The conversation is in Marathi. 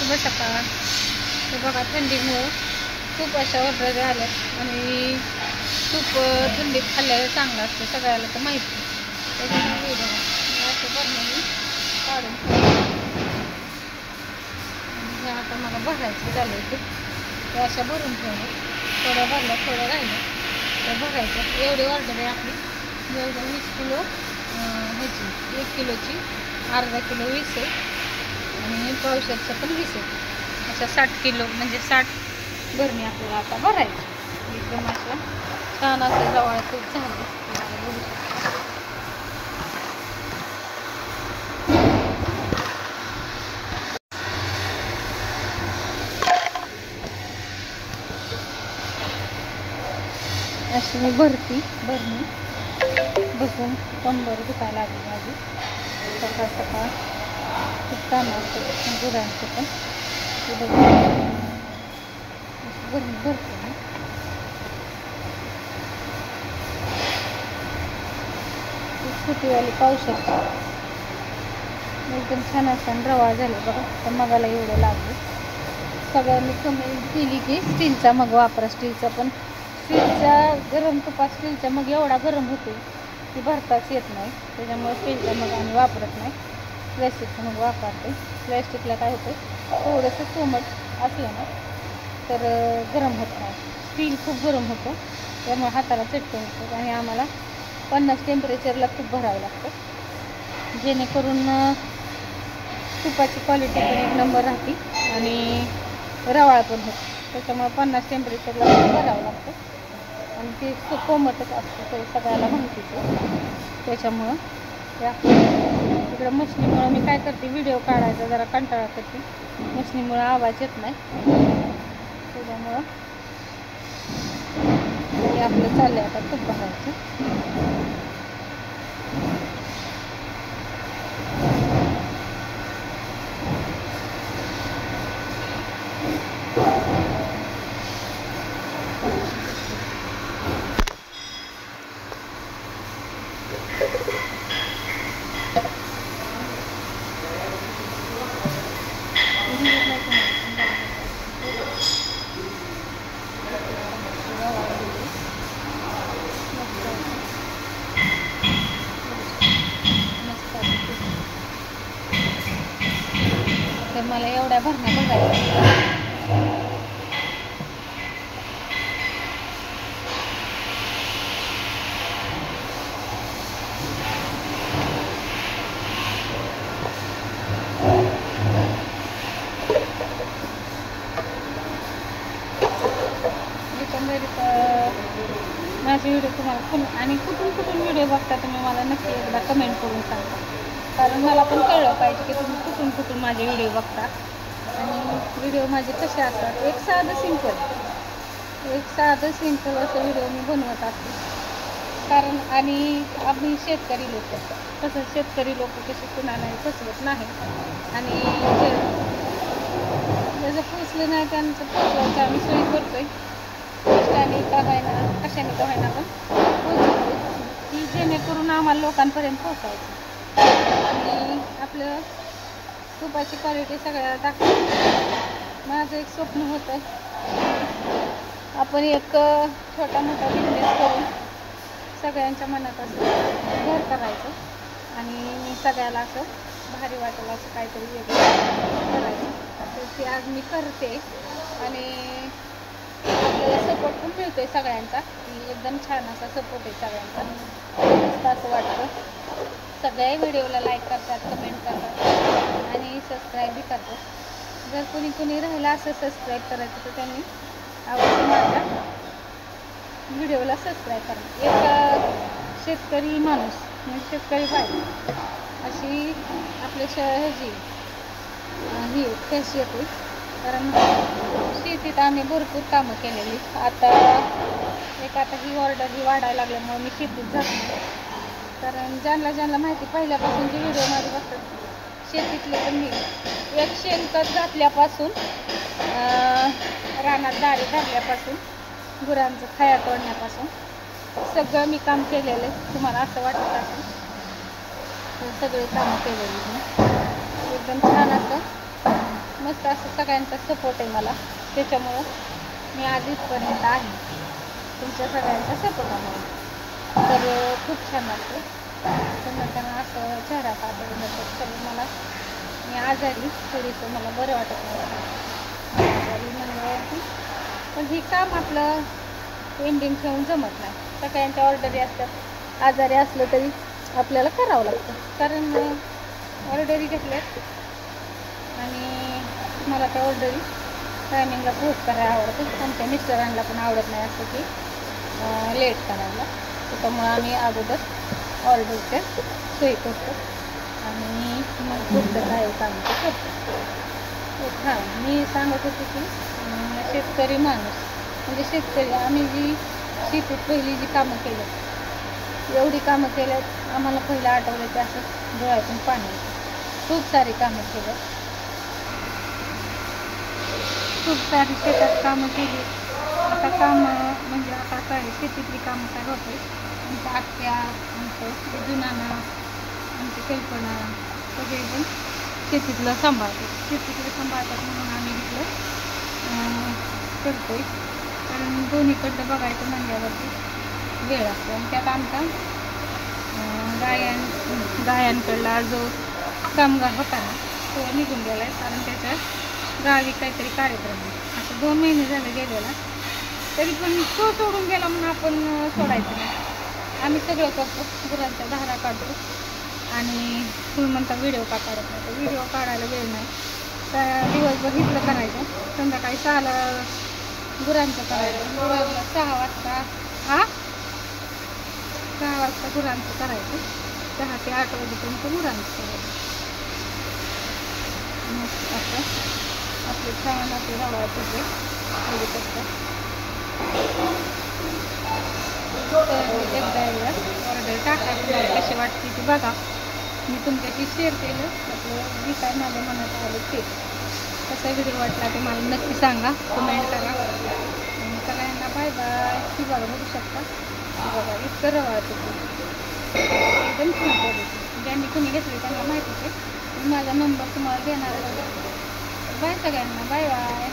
शुभ सकाळ. हे बघा थंडीमुळं खूप अशा ऑर्डर आल्यात आणि खूप थंडीत खाल्ल्याला चांगलं असतं सगळ्याला तर माहिती. त्याच्यामुळे बघा असं बरं काढून हे आता मला भरायचं झालं ते अशा भरून ठेवलं. थोड्या भरल्या थोड्या राहिल्या तर भरायचं. एवढी ऑर्डर आहे आपली. जवळजवळ 20 किलो ह्याची 1 किलोची, अर्धा किलो 20 आहे आणि पावशेरचं पण 20 आहे. अशा 60 किलो म्हणजे 60 भरणी आपल्याला आता भरायची. एकदम अशा छान असं जवळ तूप झालं. अशी मी भरती भरणी बसून कंबर दुखायला लागली माझी. सकाळ सकाळ खूप काम असतं गुरांचं पण. भरणी भरते मी. छोटीवाली पावसाची एकदम छान असताना रवा झाले बघा. तर मगाला एवढं लागलं. सगळ्यांनी कमेंट केली की स्टीलचा मग वापरा. स्टीलचा पण स्टीलचा गरम तुपात स्टीलचा मग एवढा गरम होतो की भरताच येत नाही. त्याच्यामुळे स्टीलचा मग आम्ही वापरत नाही. प्लॅस्टिकचा मग वापरते. प्लॅस्टिकला काय होतं थोडंसं कोमट असलं ना तर गरम होत नाही. स्टील खूप गरम होतं त्यामुळे हाताला चटकन होतं आणि आम्हाला 50 टेम्परेचरला खूप भरावं लागतं जेणेकरून तुपाची क्वालिटी पण एक नंबर राहते आणि रवाळ पण होतं. त्याच्यामुळे 50 टेम्परेचरला भरावं लागतं आणि ते कोमटच असतं ते सगळ्याला माहितीच आहे. त्याच्यामुळं इकडं मशनीमुळं मी काय करते व्हिडिओ काढायचा जरा कंटाळा करते. मशनीमुळं आवाज येत नाही त्याच्यामुळं हे आपलं चाललंय आता तूप भरायचं. तर मला एवढ्या भरण्या बघायच्या. माझे व्हिडिओ तुम्हाला आणि कुठून व्हिडिओ बघता तुम्ही मला नक्की एकदा कमेंट करून सांगा. कारण मला पण कळलं पाहिजे की तुम्ही कुठून माझे व्हिडिओ बघता आणि व्हिडिओ माझे कसे असतात. एक साधं सिंपल असं व्हिडिओ मी बनवत असते. कारण आणि आम्ही शेतकरी लोक तसं शेतकरी लोक कसे कुणालाही फसवत नाही आणि ज्याचं पोचलं नाही त्यांचं पोचवायचं आम्ही सोयी करतोय. कष्टाने का व्हायना कशाने का व्हायना पण पोचवतो की जेणेकरून आम्हाला लोकांपर्यंत पोचायचं आणि आपलं तुपाची क्वालिटी सगळ्याला दाखवायची. माझं एक स्वप्न होतं आपण एक छोटा मोठा बिझनेस करून सगळ्यांच्या मनात असं घर करायचं आणि सगळ्याला असं भारी वाटेल असं काहीतरी वेगळं करायचं. तर ते आज मी करते आणि आपल्याला सपोर्ट पण मिळतोय सगळ्यांचा की एकदम छान असा सपोर्ट आहे सगळ्यांचा. मस्त असं वाटतं. सगळ्या व्हिडिओला लाईक करतात, कमेंट करतात आणि सबस्क्राईबही करतात. जर कुणी राहिला असं सबस्क्राईब करायचं तर त्यांनी अवश्य माझ्या व्हिडिओला सबस्क्राईब करा. एक शेतकरी माणूस म्हणजे शेतकरी पाहिजे अशी आपल्या ह्याची ही खासियत आहे. कारण शेतीत आम्ही भरपूर कामं केलेली. आता ही ऑर्डर ही वाढायला लागल्यामुळे मी शेतीत जात नाही. कारण ज्यांना माहिती पहिल्यापासून जे व्हिडिओ माझे बघतात शेतीतले पण मी एक शेणखत घातल्यापासून रानात दारी धरल्यापासून गुरांचं खाया तोडण्यापासून सगळं मी काम केलेलं आहे. तुम्हाला असं वाटत असेल सगळे कामं केलेली मी एकदम छान असं मस्त असं सगळ्यांचा सपोर्ट आहे मला, त्याच्यामुळं मी आज इथपर्यंत आहे तुमच्या सगळ्यांच्या सपोर्टामुळे. तर खूप छान वाटतं त्यांना असं चेहरा काढल्यानंतर. तर मी आजारी थोडीसं मला बरं वाटत नाही आजारी म्हणल्यावरती. पण हे काम आपलं पेंडिंग ठेवून जमत नाही. सगळ्यांच्या ऑर्डरी असतात, आजारी असलं तरी आपल्याला करावं लागतं, कारण ऑर्डरी घेतल्यात आणि मला त्या ऑर्डरी टायमिंगला पोस्ट करायला आवडतं. आमच्या मिस्टरांना पण आवडत नाही असं की लेट करायला, त्याच्यामुळं आम्ही अगोदर ऑर्डरच्या सोयी करतो आणि मग पुढचं काय काम ते करतो. हां, मी सांगत होते की शेतकरी माणूस म्हणजे शेतकरी आम्ही जी शेतीत पहिली जी कामं केली, एवढी कामं केल्यात आम्हाला पहिलं आठवलं की असं डोळ्यातून पाणी येतं. खूप सारी कामं केलं, खूप सारी शेतात कामं केली. आता कामं म्हणजे आता काय शेतीतली कामं काय होते, आमच्या आत्या, आमचं जुनाना, आमची कल्पना सगळेजण शेतीतलं सांभाळतात म्हणून आम्ही इथलं करतो आहे. कारण दोन्हीकडं बघायचं म्हणल्यावरती वेळ असतो आणि त्यात आमचा गायांकडला जो कामगार होता ना तो निघून गेला आहे, कारण त्याच्या गावी काहीतरी कार्यक्रम आहे. असं 2 महिने झाले गेलेला, तरी पण तो सोडून गेला म्हणून आपण सोडायचं नाही. आम्ही सगळं करतो, गुरांच्या धारा काढतो आणि तुम्ही म्हणता व्हिडिओ का काढत नाही, तर व्हिडिओ काढायला वेळ नाही. त्या दिवसभर इथलं करायचं, संध्याकाळी 6ला गुरांचं करायचं, गुरांना 6 वाजता 6 वाजता गुरांचं करायचं, 6 ते 8 वाजेपर्यंत गुरांचं करायचं. मग असं आपले छान आपले रवायचे ते करू शकतात. एकदा ऑर्डर टाका, तुम्हाला कशी वाटते ती बघा. मी तुमच्याशी शेअर केलं आपलं जी काय माझ्या मनात आलं ते. कसा व्हिडिओ वाटला ते मला नक्की सांगा, कमेंट करा. आणि सगळ्यांना बाय बाय. ती बघा बघू शकता, बघा इतकं रवायचं ते एकदम छान पद्धती. ज्यांनी कुणी घेतले त्यांना माहितीच आहे. मी माझा नंबर तुम्हाला देणार आहे. बाय सगळ्यांना, बाय बाय.